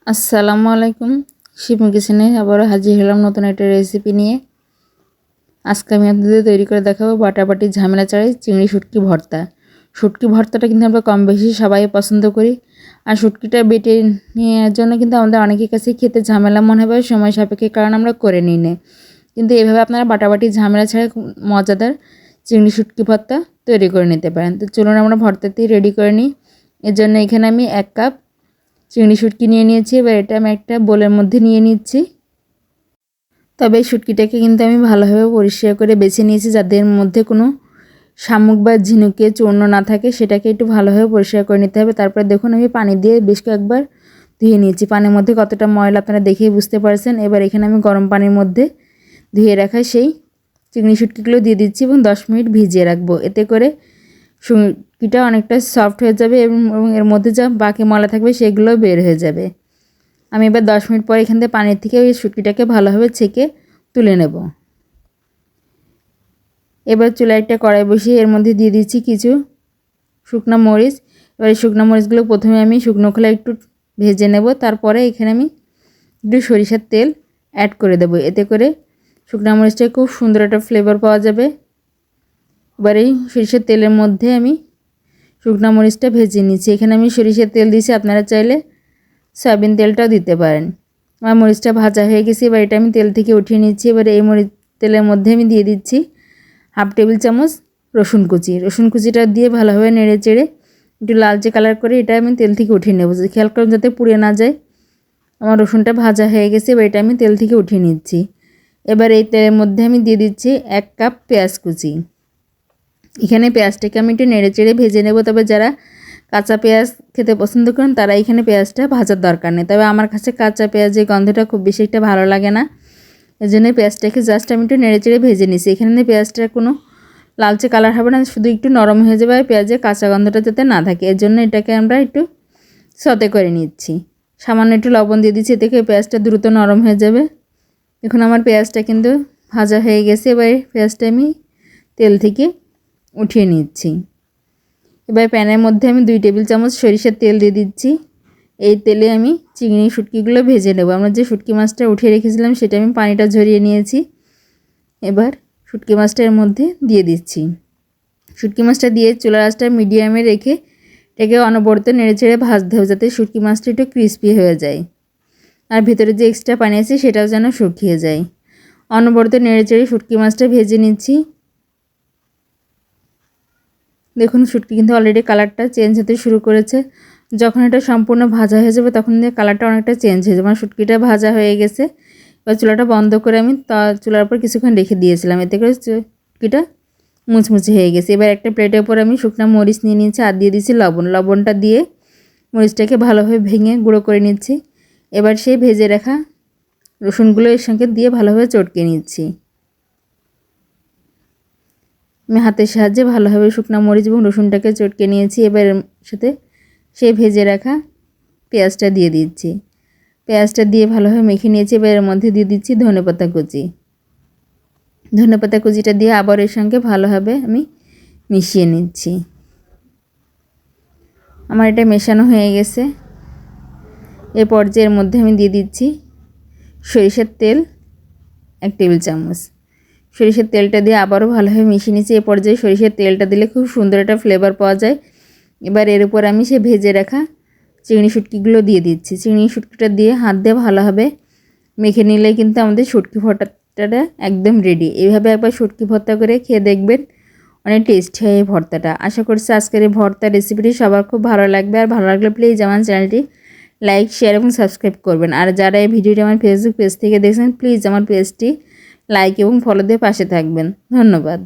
আসসালামু আলাইকুম। শিপন কিচেনে আবারও হাজির হলাম নতুন একটা রেসিপি নিয়ে। আজকে আমি আপনাদের তৈরি করে দেখাবো বাটাবাটি ঝামেলা ছাড়াই চিংড়ি শুটকি ভর্তা। শুটকি ভর্তাটা কিন্তু আমরা কম বেশি সবাই পছন্দ করি। আর শুটকিটা বেটে নেওয়ার জন্য কিন্তু আমাদের অনেকের কাছে খেতে ঝামেলা মনে হবে, সময় সাপেক্ষে, কারণ আমরা করে নিই না। কিন্তু এভাবে আপনারা বাটাবাটি ঝামেলা ছাড়াই মজাদার চিংড়ি শুটকি ভর্তা তৈরি করে নিতে পারেন। তো চলুন আমরা ভর্তাটি রেডি করে নিই। এর জন্য এখানে আমি 1 কাপ চিংড়ি শুটকি নিয়ে নিয়েছি। এবার এটা আমি একটা বোলের মধ্যে নিয়ে নিচ্ছি। তবে এই শুটকিটাকে কিন্তু আমি ভালোভাবে পরিষ্কার করে বেছে নিয়েছি, যাদের মধ্যে কোনো শামুক বা ঝিনুকে চূর্ণ না থাকে সেটাকে একটু ভালোভাবে পরিষ্কার করে নিতে হবে। তারপর দেখুন আমি পানি দিয়ে বেশ কয়েকবার ধুয়ে নিয়েছি। পানির মধ্যে কতটা ময়লা আপনারা দেখেই বুঝতে পারছেন। এবার এখানে আমি গরম পানির মধ্যে ধুয়ে রাখা সেই চিংড়ি শুটকিগুলো দিয়ে দিচ্ছি এবং 10 মিনিট ভিজিয়ে রাখবো। এতে করে শুটকিটা অনেকটা সফট হয়ে যাবে এবং এর মধ্যে যা বাকি ময়লা থাকবে সেগুলো বের হয়ে যাবে। আমি এবার 10 মিনিট পর এখান থেকে পানির থেকে ওই শুটকিটাকে ভালোভাবে ছেঁকে তুলে নেব। এবার চুলায় একটা কড়াই বসিয়ে এর মধ্যে দিয়ে দিচ্ছি কিছু শুকনো মরিচ। এবার এই শুকনো মরিচগুলো প্রথমে আমি শুকনো খোলায় একটু ভেজে নেব। তারপরে এখানে আমি একটু সরিষার তেল অ্যাড করে দেবো। এতে করে শুকনো মরিচটা খুব সুন্দর একটা ফ্লেভার পাওয়া যাবে। এবার এই সরিষার তেলের মধ্যে আমি শুকনো মরিচটা ভেজে নিচ্ছি। এখানে আমি সরিষার তেল দিয়েছি, আপনারা চাইলে সয়াবিন তেলটাও দিতে পারেন। আমার মরিচটা ভাজা হয়ে গেছে। এবার এটা আমি তেল থেকে উঠিয়ে নিচ্ছি। এবার এই মরিচ তেলের মধ্যে আমি দিয়ে দিচ্ছি 1/2 টেবিল চামচ রসুন কুচি। রসুন কুচিটা দিয়ে ভালোভাবে নেড়ে চেড়ে একটু লালচে কালার করে এটা আমি তেল থেকে উঠিয়ে নেব, খেয়াল করুন যাতে পুড়ে না যায়। আমার রসুনটা ভাজা হয়ে গেছে। এবার এটা আমি তেল থেকে উঠিয়ে নিচ্ছি। এবার এই তেলের মধ্যে আমি দিয়ে দিচ্ছি 1 কাপ পেঁয়াজ কুচি। এখানে পেঁয়াজটাকে আমি একটু নেড়ে চেড়ে ভেজে নেব। তবে যারা কাঁচা পেঁয়াজ খেতে পছন্দ করেন তারা এখানে পেঁয়াজটা ভাজার দরকার নেই। তবে আমার কাছে কাঁচা পেঁয়াজের গন্ধটা খুব বেশি একটা ভালো লাগে না, এই জন্য পেঁয়াজটাকে জাস্ট আমি একটু নেড়ে চেড়ে ভেজে নিচ্ছি। এখানে পেঁয়াজটার কোনো লালচে কালার হবে না, শুধু একটু নরম হয়ে যাবে আর পেঁয়াজের কাঁচা গন্ধটা যাতে না থাকে, এর জন্য এটাকে আমরা একটু সতে করে নিচ্ছি। সামান্য একটু লবণ দিয়ে দিচ্ছি, এতে করে পেঁয়াজটা দ্রুত নরম হয়ে যাবে। এখন আমার পেঁয়াজটা কিন্তু ভাজা হয়ে গেছে। এবার পেঁয়াজটা আমি তেল থেকে উঠিয়ে নিচ্ছি। এবার প্যানের মধ্যে আমি 2 টেবিল চামচ সরিষার তেল দিয়ে দিচ্ছি। এই তেলে আমি চিংড়ি শুটকিগুলো ভেজে নেব। আমরা যে শুটকি মাছটা উঠিয়ে রেখেছিলাম সেটা আমি পানিটা ঝরিয়ে নিয়েছি। এবার শুটকি মাছটা এর মধ্যে দিয়ে দিচ্ছি। শুটকি মাছটা দিয়ে চুলার আঁচটা মিডিয়ামে রেখে এটাকে অনবরত নেড়েচেড়ে ভাজতে হবে, যাতে শুটকি মাছটা একটু ক্রিস্পি হয়ে যায় আর ভেতরে যে এক্সট্রা পানি আছে সেটাও যেন শুকিয়ে যায়। অনবরত নেড়েচেড়ে শুটকি মাছটা ভেজে নিচ্ছি। দেখুন শুটকি কিন্তু অলরেডি কালারটা চেঞ্জ হতে শুরু করেছে। যখন এটা সম্পূর্ণ ভাজা হয়ে যাবে তখন কালারটা অনেকটা চেঞ্জ হয়ে যাবে। আমার শুটকিটা ভাজা হয়ে গেছে। এবার চুলাটা বন্ধ করে আমি চুলার উপর কিছুক্ষণ রেখে দিয়েছিলাম, এতে করে শুটকিটা মুচমুচে হয়ে গেছে। এবার একটা প্লেটের উপর আমি শুকনো মরিচ নিয়ে নিয়েছি আর দিয়ে দিচ্ছি লবণ। লবণটা দিয়ে মরিচটাকে ভালোভাবে ভেঙে গুঁড়ো করে নিচ্ছি। এবার সেই ভেজে রাখা রসুনগুলো এর সঙ্গে দিয়ে ভালোভাবে চটকে নিচ্ছি। আমি হাতের সাহায্যে ভালোভাবে শুকনো মরিচ এবং রসুনটাকে চটকে নিয়েছি। এবার এর সাথে সেই ভেজে রাখা পেঁয়াজটা দিয়ে দিচ্ছি। পেঁয়াজটা দিয়ে ভালোভাবে মেখে নিয়েছি। এবার এর মধ্যে দিয়ে দিচ্ছি ধনেপাতা কুচি। ধনেপাতা কুচিটা দিয়ে আবার এর সঙ্গে ভালোভাবে আমি মিশিয়ে নিচ্ছি। আমার এটা মেশানো হয়ে গেছে। এই পর্যায়ের মধ্যে আমি দিয়ে দিচ্ছি সরিষার তেল 1 টেবিল চামচ। সরিষার তেলটা দিয়ে আবারও ভালোভাবে মিশিয়ে নিচ্ছি। এই পর্যায়ে সরিষার তেলটা দিলে খুব সুন্দর একটা ফ্লেভার পাওয়া যায়। এবার এর উপর আমি সে ভেজে রাখা চিংড়ি শুটকিগুলো দিয়ে দিচ্ছি। চিংড়ি শুটকিটা দিয়ে হাত দিয়ে ভালোভাবে মেখে নিলে কিন্তু আমাদের শুটকি ভর্তাটা একদম রেডি। এইভাবে একবার শুটকি ভর্তা করে খেয়ে দেখবেন, অনেক টেস্টি হয় এই ভর্তাটা। আশা করছি আজকের এই ভর্তা রেসিপিটি সবার খুব ভালো লাগবে। আর ভালো লাগলে প্লিজ আমার চ্যানেলটি লাইক, শেয়ার এবং সাবস্ক্রাইব করবেন। আর যারা এই ভিডিওটি আমার ফেসবুক পেজ থেকে দেখছেন প্লিজ আমার পেজটি লাইক এবং ফলো দিয়ে পাশে থাকবেন। ধন্যবাদ।